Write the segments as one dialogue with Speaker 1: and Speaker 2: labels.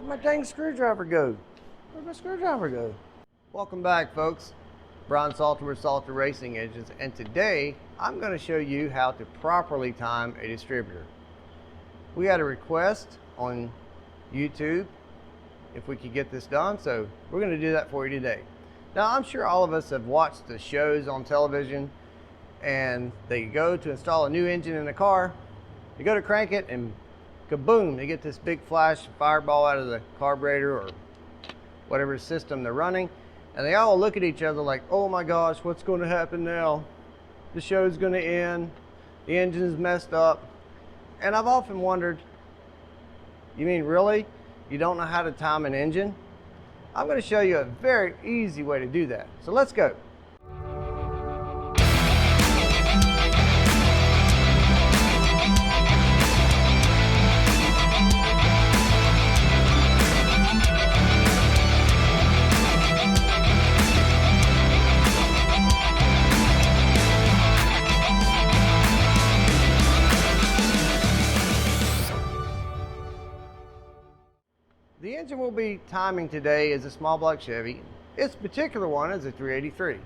Speaker 1: Where'd my dang screwdriver go? Where'd my screwdriver go? Welcome back, folks. Brian Salter with Salter Racing Engines, and today I'm going to show you how to properly time a distributor. We had a request on YouTube if we could get this done, so we're going to do that for you today. Now, I'm sure all of us have watched the shows on television, and they go to install a new engine in the car, they go to crank it, and kaboom, they get this big flash fireball out of the carburetor or whatever system they're running, and they all look at each other like, oh my gosh, what's going to happen now? The show's going to end, the engine's messed up. And I've often wondered, you mean really? You don't know how to time an engine? I'm going to show you a very easy way to do that. So let's go. The engine we'll be timing today is a small block Chevy. This particular one is a 383.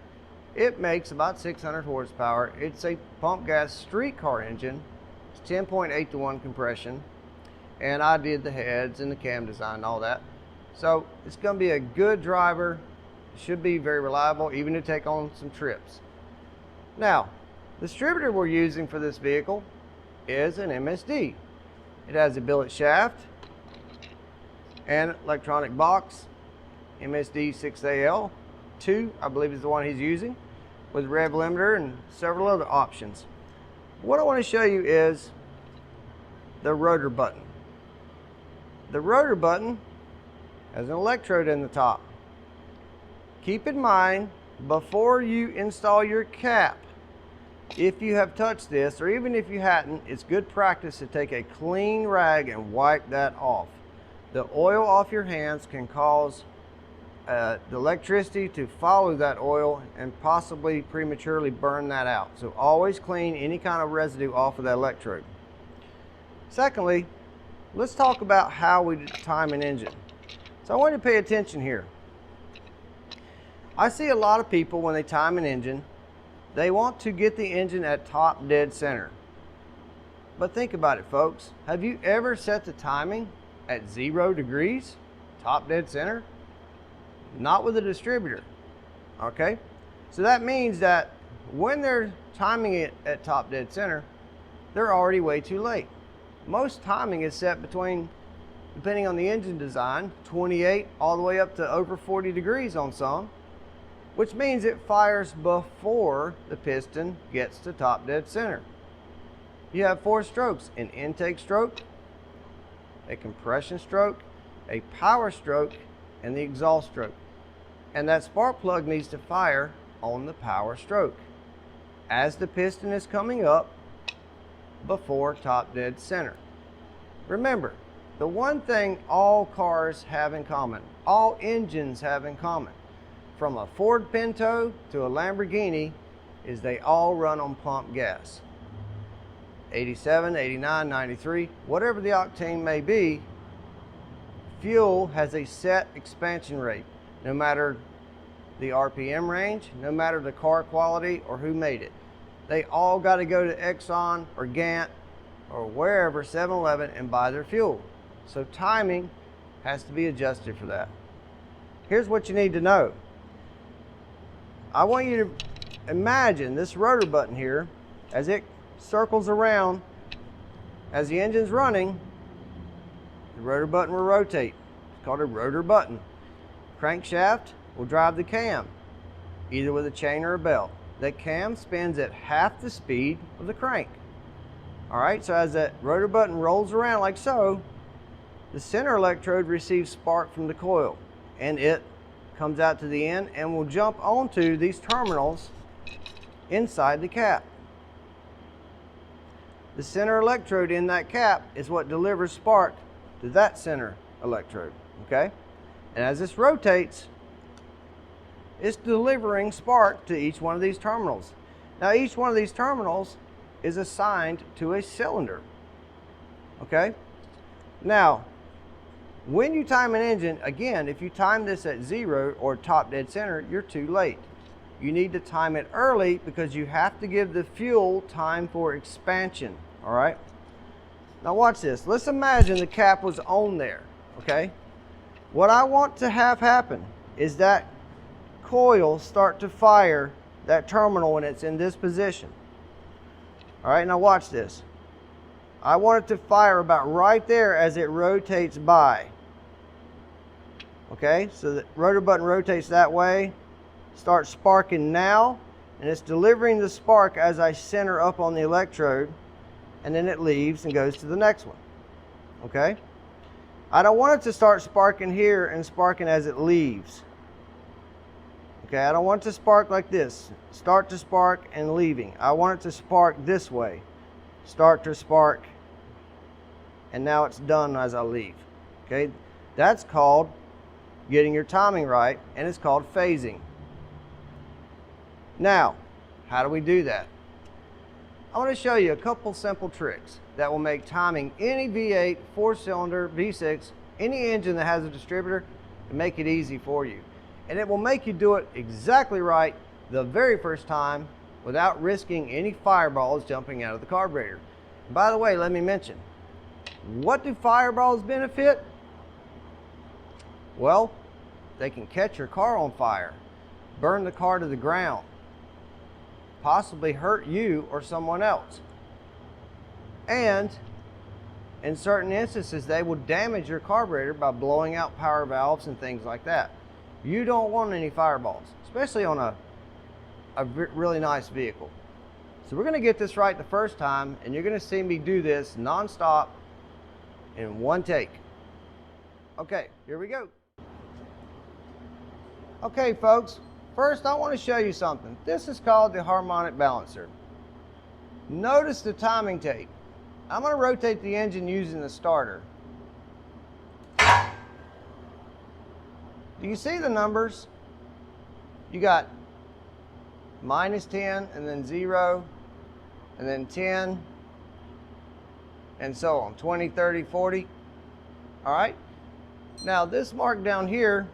Speaker 1: It makes about 600 horsepower. It's a pump gas street car engine. It's 10.8 to 1 compression. And I did the heads and the cam design and all that. So it's going to be a good driver. It should be very reliable, even to take on some trips. Now, the distributor we're using for this vehicle is an MSD. It has a billet shaft and electronic box, MSD 6AL 2, I believe is the one he's using, with rev limiter and several other options. What I want to show you is the rotor button. The rotor button has an electrode in the top. Keep in mind, before you install your cap, if you have touched this, or even if you hadn't, it's good practice to take a clean rag and wipe that off. The oil off your hands can cause the electricity to follow that oil and possibly prematurely burn that out. So always clean any kind of residue off of that electrode. Secondly, let's talk about how we time an engine. So I want you to pay attention here. I see a lot of people when they time an engine, they want to get the engine at top dead center. But think about it, folks. Have you ever set the timing at 0 degrees, top dead center? Not with a distributor, okay? So that means that when they're timing it at top dead center, they're already way too late. Most timing is set between, depending on the engine design, 28 all the way up to over 40 degrees on some, which means it fires before the piston gets to top dead center. You have 4 strokes: an intake stroke, a compression stroke, a power stroke, and the exhaust stroke. And that spark plug needs to fire on the power stroke as the piston is coming up before top dead center. Remember, the one thing all cars have in common, all engines have in common, from a Ford Pinto to a Lamborghini, is they all run on pump gas. 87, 89, 93, whatever the octane may be, fuel has a set expansion rate, no matter the RPM range, no matter the car quality or who made it. They all got to go to Exxon or Gant or wherever, 7-Eleven, and buy their fuel. So timing has to be adjusted for that. Here's what you need to know. I want you to imagine this rotor button here as it circles around. As the engine's running, the rotor button will rotate. It's called a rotor button. Crankshaft will drive the cam, either with a chain or a belt. The cam spins at half the speed of the crank. Alright, so as that rotor button rolls around like so, the center electrode receives spark from the coil, and it comes out to the end and will jump onto these terminals inside the cap. The center electrode in that cap is what delivers spark to that center electrode, okay? And as this rotates, it's delivering spark to each one of these terminals. Now, each one of these terminals is assigned to a cylinder, okay? Now, When you time an engine, again, if you time this at 0 or top dead center, you're too late. You need to time it early because you have to give the fuel time for expansion, all right? Now watch this. Let's imagine the cap was on there, okay? What I want to have happen is that coil start to fire that terminal when it's in this position. All right, now watch this. I want it to fire about right there as it rotates by. Okay, so the rotor button rotates that way, starts sparking now, and it's delivering the spark as I center up on the electrode, and then it leaves and goes to the next one. Okay, I don't want it to start sparking here and sparking as it leaves. Okay, I don't want it to spark like this, start to spark and leaving. I want it to spark this way, start to spark, and now it's done as I leave. Okay, that's called getting your timing right, and it's called phasing. Now, how do we do that? I want to show you a couple simple tricks that will make timing any V8, 4-cylinder, V6, any engine that has a distributor, and make it easy for you. And it will make you do it exactly right the very first time without risking any fireballs jumping out of the carburetor. And by the way, let me mention, what do fireballs benefit? Well, they can catch your car on fire, burn the car to the ground, possibly hurt you or someone else. And in certain instances, they will damage your carburetor by blowing out power valves and things like that. You don't want any fireballs, especially on a really nice vehicle. So we're going to get this right the first time, and you're going to see me do this non-stop in one take. Okay, here we go. Okay, folks, first I want to show you something. This is called the harmonic balancer. Notice the timing tape. I'm going to rotate the engine using the starter. Do you see the numbers? You got -10 and then 0 and then 10 and so on, 20, 30, 40. All right. Now this mark down here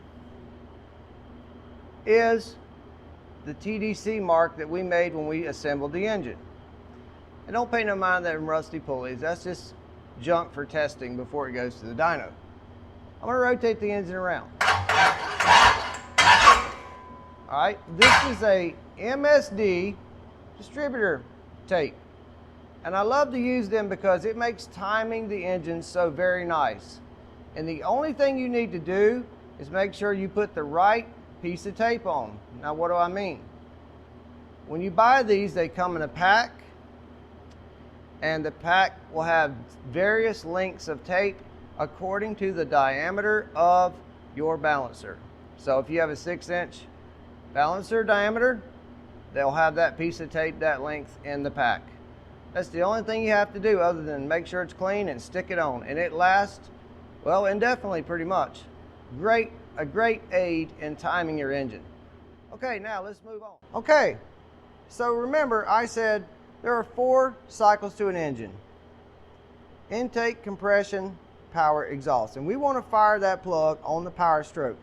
Speaker 1: is the TDC mark that we made when we assembled the engine. And don't pay no mind to them rusty pulleys. That's just junk for testing before it goes to the dyno. I'm going to rotate the engine around. All right, this is a MSD distributor tape. And I love to use them because it makes timing the engine so very nice. And the only thing you need to do is make sure you put the right piece of tape on. Now, what do I mean? When you buy these, they come in a pack, and the pack will have various lengths of tape according to the diameter of your balancer. So if you have a 6-inch balancer diameter, they'll have that piece of tape that length in the pack. That's the only thing you have to do other than make sure it's clean and stick it on. And it lasts, well, indefinitely pretty much. A great aid in timing your engine. Okay, now let's move on. Okay, so remember I said there are 4 cycles to an engine. Intake, compression, power, exhaust. And we want to fire that plug on the power stroke.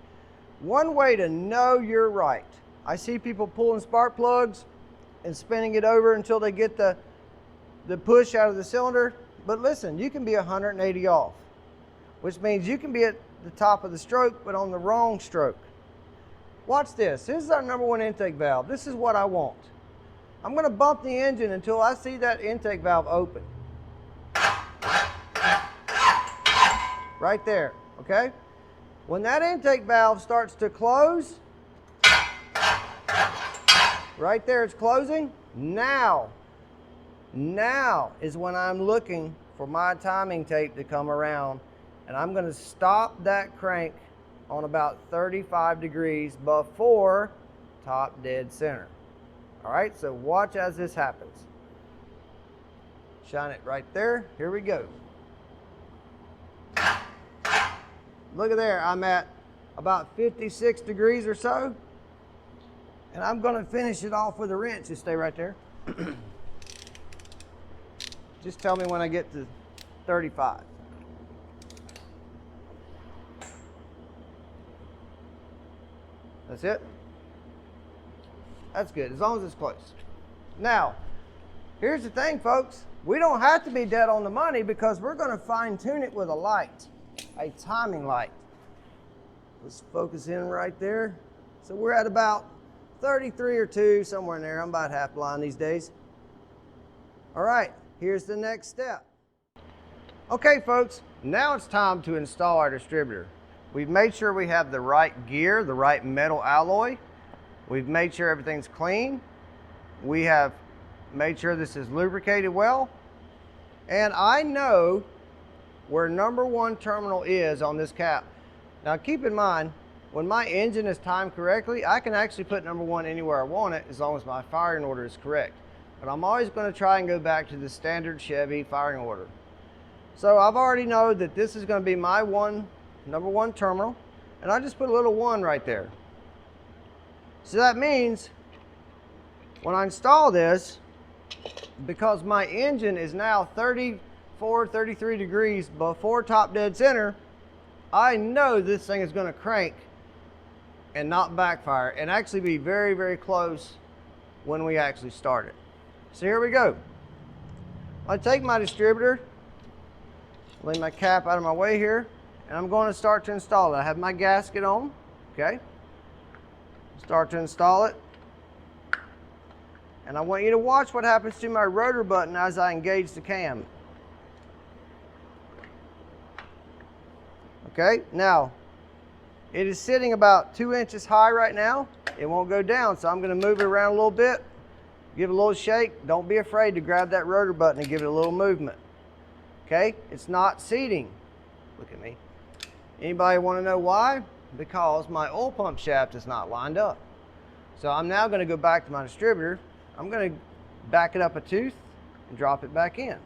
Speaker 1: One way to know you're right, I see people pulling spark plugs and spinning it over until they get the push out of the cylinder. But listen, you can be 180 off, which means you can be at the top of the stroke but on the wrong stroke. Watch this. This is our #1 intake valve. This is what I want. I'm going to bump the engine until I see that intake valve open. Right there, okay? When that intake valve starts to close, right there it's closing, now is when I'm looking for my timing tape to come around, and I'm going to stop that crank on about 35 degrees before top dead center. All right, so watch as this happens. Shine it right there. Here we go. Look at there, I'm at about 56 degrees or so. And I'm going to finish it off with a wrench. Just stay right there. Just tell me when I get to 35. That's it. That's good, as long as it's close. Now, here's the thing, folks. We don't have to be dead on the money because we're going to fine tune it with a light, a timing light. Let's focus in right there. So we're at about 33 or 2, somewhere in there. I'm about half blind these days. All right, here's the next step. Okay, folks, now it's time to install our distributor. We've made sure we have the right gear, the right metal alloy. We've made sure everything's clean. We have made sure this is lubricated well. And I know where number 1 terminal is on this cap. Now keep in mind, when my engine is timed correctly, I can actually put number 1 anywhere I want it as long as my firing order is correct. But I'm always going to try and go back to the standard Chevy firing order. So I've already know that this is going to be my number 1 terminal, and I just put a little 1 right there. So that means when I install this, because my engine is now 34, 33 degrees before top dead center, I know this thing is going to crank and not backfire and actually be very, very close when we actually start it. So here we go. I take my distributor, lay my cap out of my way here, and I'm going to start to install it. I have my gasket on, okay? Start to install it. And I want you to watch what happens to my rotor button as I engage the cam. Okay, now it is sitting about 2 inches high right now. It won't go down, so I'm going to move it around a little bit, give it a little shake. Don't be afraid to grab that rotor button and give it a little movement. Okay, it's not seating. Look at me. Anybody want to know why? Because my oil pump shaft is not lined up. So I'm now going to go back to my distributor. I'm going to back it up a tooth and drop it back in.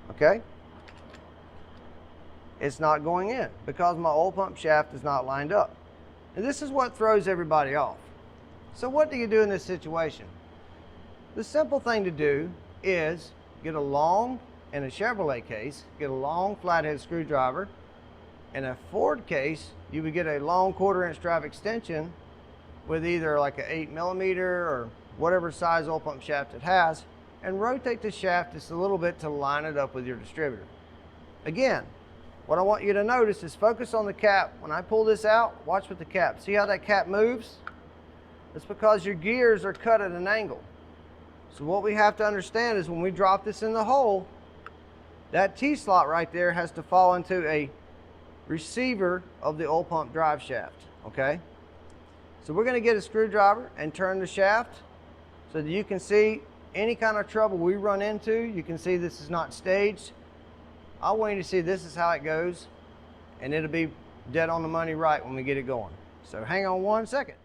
Speaker 1: Okay? It's not going in because my oil pump shaft is not lined up. And this is what throws everybody off. So what do you do in this situation? The simple thing to do is get a long, in a Chevrolet case, get a long flathead screwdriver. In a Ford case, you would get a long 1/4 inch drive extension with either like an 8mm or whatever size oil pump shaft it has, and rotate the shaft just a little bit to line it up with your distributor. Again, what I want you to notice is focus on the cap. When I pull this out, watch with the cap. See how that cap moves? It's because your gears are cut at an angle. So what we have to understand is when we drop this in the hole, that T-slot right there has to fall into a receiver of the oil pump drive shaft, okay? So we're going to get a screwdriver and turn the shaft so that you can see any kind of trouble we run into. You can see this is not staged. I want you to see this is how it goes, and it'll be dead on the money right when we get it going. So hang on 1 second.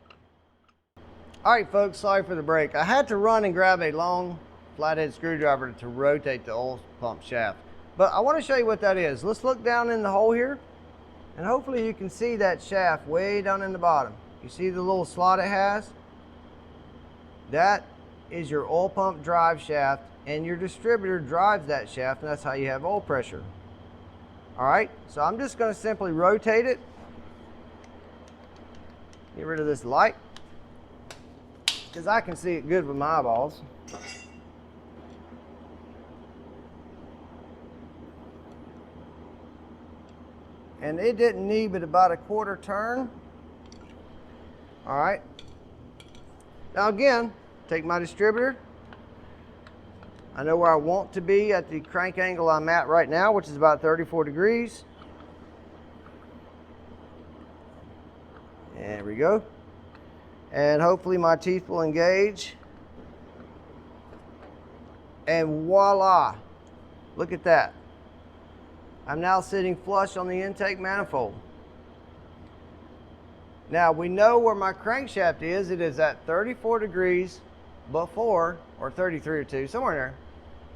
Speaker 1: All right, folks, sorry for the break. I had to run and grab a long flathead screwdriver to rotate the oil pump shaft. But I want to show you what that is. Let's look down in the hole here, and hopefully you can see that shaft way down in the bottom. You see the little slot it has? That is your oil pump drive shaft, and your distributor drives that shaft, and that's how you have oil pressure. All right, so I'm just going to simply rotate it. Get rid of this light, because I can see it good with my eyeballs. And it didn't need but about a 1/4 turn. All right. Now again, take my distributor. I know where I want to be at the crank angle I'm at right now, which is about 34 degrees. There we go. And hopefully my teeth will engage. And voila, look at that. I'm now sitting flush on the intake manifold. Now we know where my crankshaft is. It is at 34 degrees before, or 33 or 2, somewhere in there,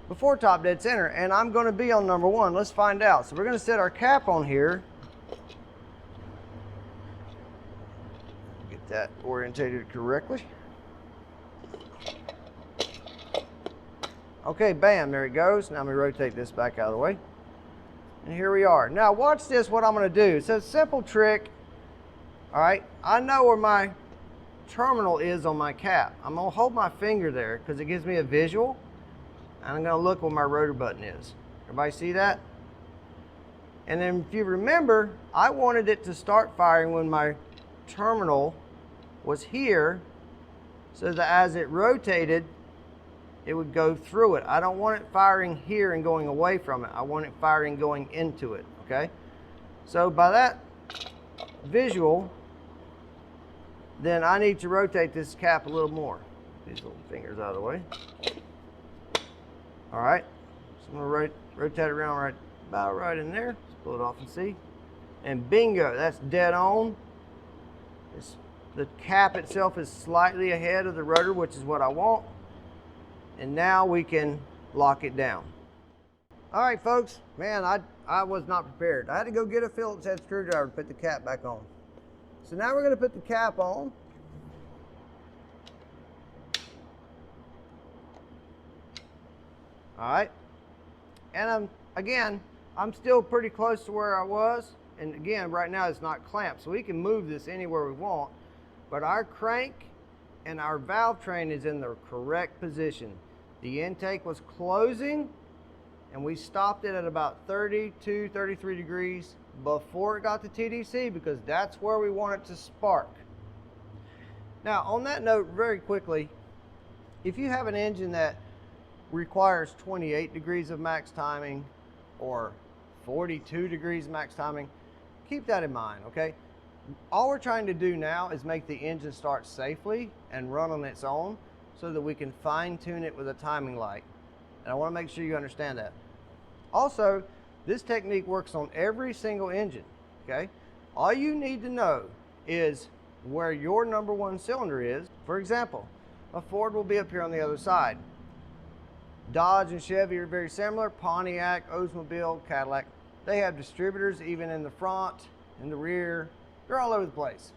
Speaker 1: before top dead center, and I'm going to be on number 1. Let's find out. So we're going to set our cap on here. Get that orientated correctly. Okay, bam, there it goes. Now let me rotate this back out of the way. And here we are. Now watch this, what I'm going to do. It's a simple trick All right, I know where my terminal is on my cap. I'm gonna hold my finger there because it gives me a visual, and I'm gonna look where my rotor button is. Everybody see that? And then if you remember, I wanted it to start firing when my terminal was here, so that as it rotated, it would go through it. I don't want it firing here and going away from it. I want it firing going into it, okay? So by that visual, then I need to rotate this cap a little more. These little fingers out of the way. All right, so I'm gonna rotate it around about right in there. Let's pull it off and see. And bingo, that's dead on. The cap itself is slightly ahead of the rotor, which is what I want. And now we can lock it down. All right, folks, man, I was not prepared. I had to go get a Phillips head screwdriver to put the cap back on. So now we're gonna put the cap on. All right, and I'm still pretty close to where I was. And again, right now it's not clamped, so we can move this anywhere we want. But our crank and our valve train is in the correct position. The intake was closing, and we stopped it at about 32, 33 degrees before it got to TDC, because that's where we want it to spark. Now, on that note, very quickly, if you have an engine that requires 28 degrees of max timing or 42 degrees max timing, keep that in mind, okay? All we're trying to do now is make the engine start safely and run on its own so that we can fine tune it with a timing light. And I want to make sure you understand that. Also, this technique works on every single engine, okay? All you need to know is where your number one cylinder is. For example, a Ford will be up here on the other side. Dodge and Chevy are very similar. Pontiac, Oldsmobile, Cadillac, they have distributors even in the front, in the rear. They're all over the place.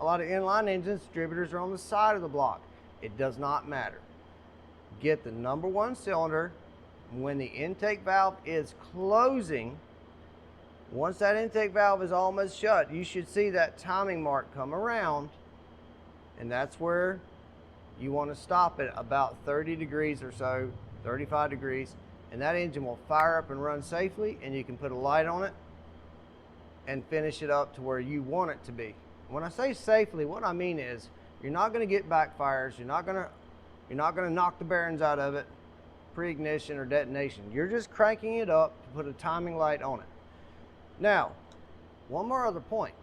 Speaker 1: A lot of inline engines, distributors are on the side of the block. It does not matter. Get the number one cylinder. When the intake valve is closing, once that intake valve is almost shut, you should see that timing mark come around, and that's where you want to stop it about 30 degrees or so, 35 degrees, and that engine will fire up and run safely, and you can put a light on it and finish it up to where you want it to be. When I say safely, what I mean is you're not going to get backfires, you're not going to knock the bearings out of it, pre-ignition or detonation. You're just cranking it up to put a timing light on it. Now, one more other point.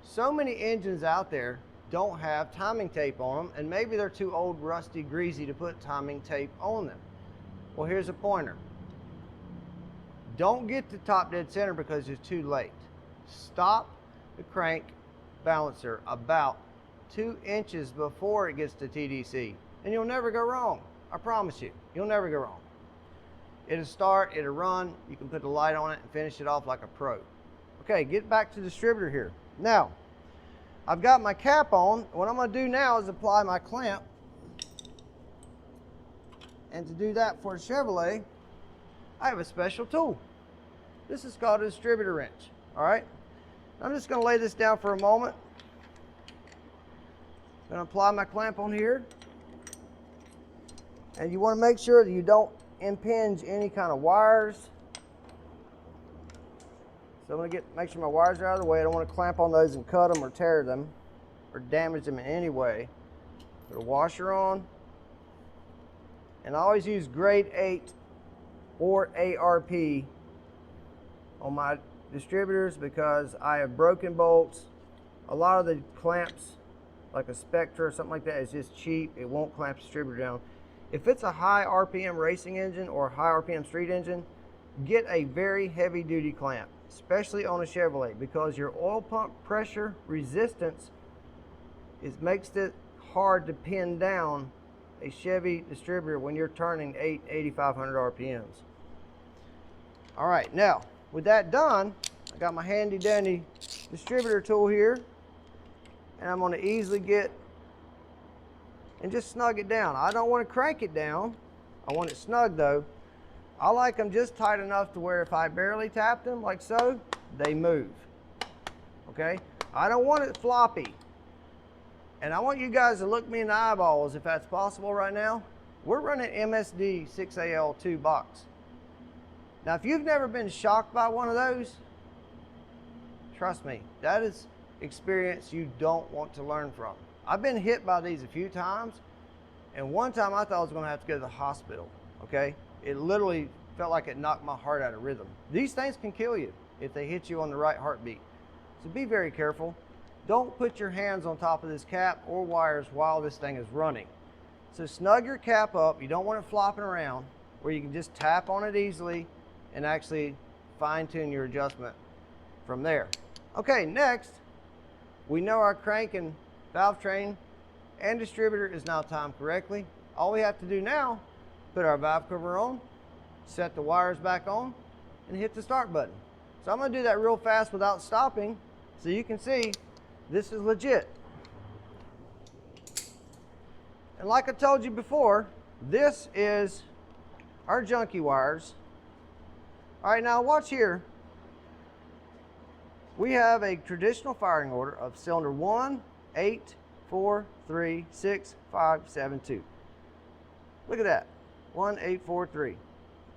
Speaker 1: So many engines out there don't have timing tape on them, and maybe they're too old, rusty, greasy to put timing tape on them. Well, here's a pointer. Don't get to top dead center because it's too late. Stop the crank balancer about 2 inches before it gets to TDC, and you'll never go wrong. I promise you, you'll never go wrong. It'll start, it'll run, you can put the light on it and finish it off like a pro. Okay, get back to the distributor here. Now, I've got my cap on. What I'm going to do now is apply my clamp. And to do that for a Chevrolet, I have a special tool. This is called a distributor wrench. All right, I'm just going to lay this down for a moment. I'm going to apply my clamp on here. And you want to make sure that you don't impinge any kind of wires. So I'm going to make sure my wires are out of the way. I don't want to clamp on those and cut them or tear them or damage them in any way. Put a washer on. And I always use grade 8 or ARP on my distributors because I have broken bolts. A lot of the clamps, like a Spectra or something like that, is just cheap. It won't clamp the distributor down. If it's a high RPM racing engine or a high RPM street engine, get a very heavy duty clamp, especially on a Chevrolet, because your oil pump pressure resistance makes it hard to pin down a Chevy distributor when you're turning 8,500 RPMs. All right, now with that done, I got my handy dandy distributor tool here, and I'm going to easily get and just snug it down. I don't want to crank it down. I want it snug though. I like them just tight enough to where if I barely tap them like so, they move. Okay? I don't want it floppy. And I want you guys to look me in the eyeballs if that's possible right now. We're running MSD 6AL2 box. Now, if you've never been shocked by one of those, trust me, that is experience you don't want to learn from. I've been hit by these a few times, and one time I thought I was going to have to go to the hospital, okay? It literally felt like it knocked my heart out of rhythm. These things can kill you if they hit you on the right heartbeat. So be very careful. Don't put your hands on top of this cap or wires while this thing is running. So snug your cap up. You don't want it flopping around, where you can just tap on it easily and actually fine-tune your adjustment from there. Okay, next, we know our crank and valve train and distributor is now timed correctly. All we have to do now, put our valve cover on, set the wires back on, and hit the start button. So I'm going to do that real fast without stopping so you can see this is legit. And like I told you before, this is our junkie wires. All right, now watch here. We have a traditional firing order of cylinder 1, 8, 4, 3, 6, 5, 7, 2. Look at that, 1, 8, 4, 3.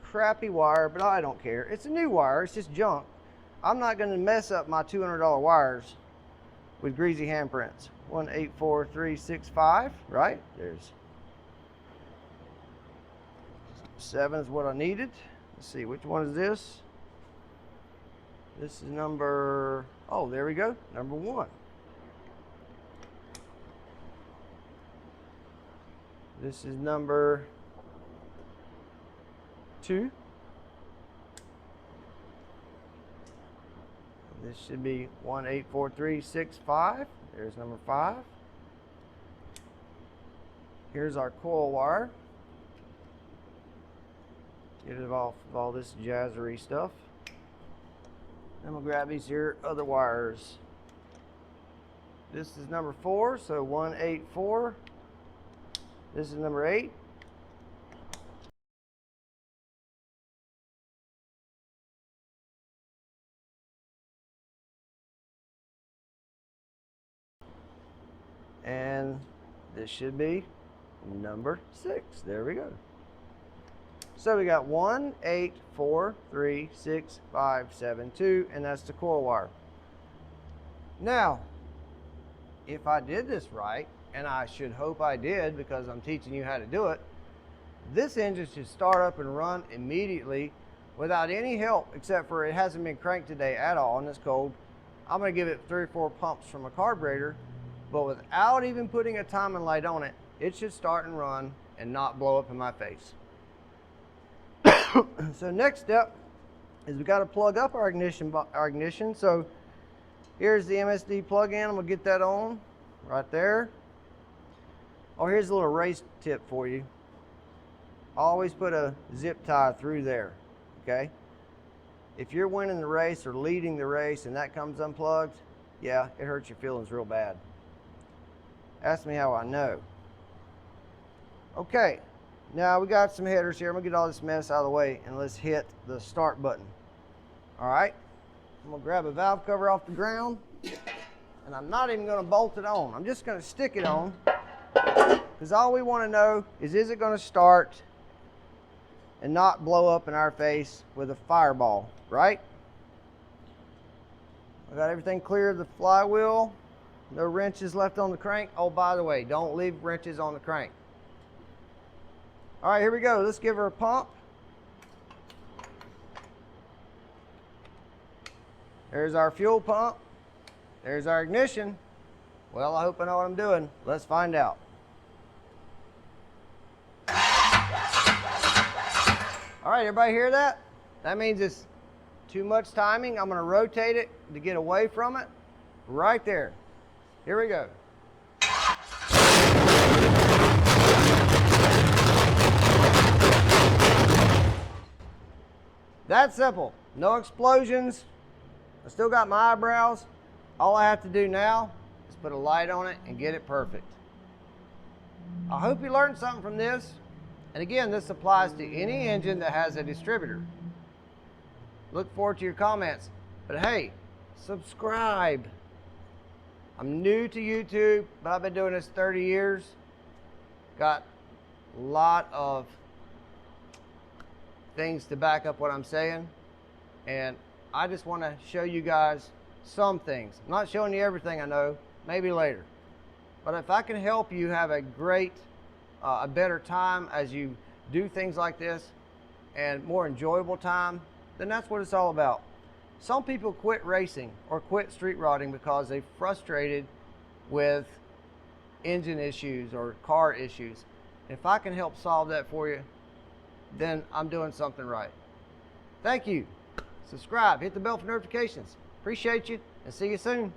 Speaker 1: Crappy wire, but I don't care. It's a new wire, it's just junk. I'm not gonna mess up my $200 wires with greasy handprints. 1, 8, 4, 3, 6, 5, right? There's 7 is what I needed. Let's see, which one is this? This is number, oh, there we go, number 1. This is number 2. This should be 1, 8, 4, 3, 6, 5. There's number 5. Here's our coil wire. Get it off of all this jazzery stuff. Then we'll grab these here other wires. This is number 4, so 1, 8, 4. This is number 8. And this should be number 6. There we go. So we got 1, 8, 4, 3, 6, 5, 7, 2, and that's the coil wire. Now, if I did this right, and I should hope I did because I'm teaching you how to do it, this engine should start up and run immediately without any help, except for it hasn't been cranked today at all and it's cold. I'm going to give it 3 or 4 pumps from a carburetor, but without even putting a timing light on it, it should start and run and not blow up in my face. So next step is we got to plug up our ignition. So here's the MSD plug-in. I'm going to get that on right there. Oh, here's a little race tip for you. Always put a zip tie through there, okay? If you're winning the race or leading the race and that comes unplugged, yeah, it hurts your feelings real bad. Ask me how I know. Okay, now we got some headers here. I'm gonna get all this mess out of the way and let's hit the start button. All right, I'm gonna grab a valve cover off the ground and I'm not even gonna bolt it on. I'm just gonna stick it on because all we wanna know is it gonna start and not blow up in our face with a fireball, right? I got everything clear of the flywheel. No wrenches left on the crank. Oh, by the way, don't leave wrenches on the crank. All right, here we go. Let's give her a pump. There's our fuel pump. There's our ignition. Well, I hope I know what I'm doing. Let's find out. All right, everybody hear that? That means it's too much timing. I'm going to rotate it to get away from it. Right there. Here we go. That's simple. No explosions. I still got my eyebrows. All I have to do now is put a light on it and get it perfect. I hope you learned something from this. And again, this applies to any engine that has a distributor. Look forward to your comments. But hey, subscribe. I'm new to YouTube, but I've been doing this 30 years. Got a lot of things to back up what I'm saying. And I just want to show you guys some things. I'm not showing you everything I know, maybe later. But if I can help you have a better time as you do things like this and more enjoyable time, then that's what it's all about. Some people quit racing or quit street rodding because they're frustrated with engine issues or car issues. If I can help solve that for you, then I'm doing something right. Thank you. Subscribe, hit the bell for notifications. Appreciate you, and see you soon.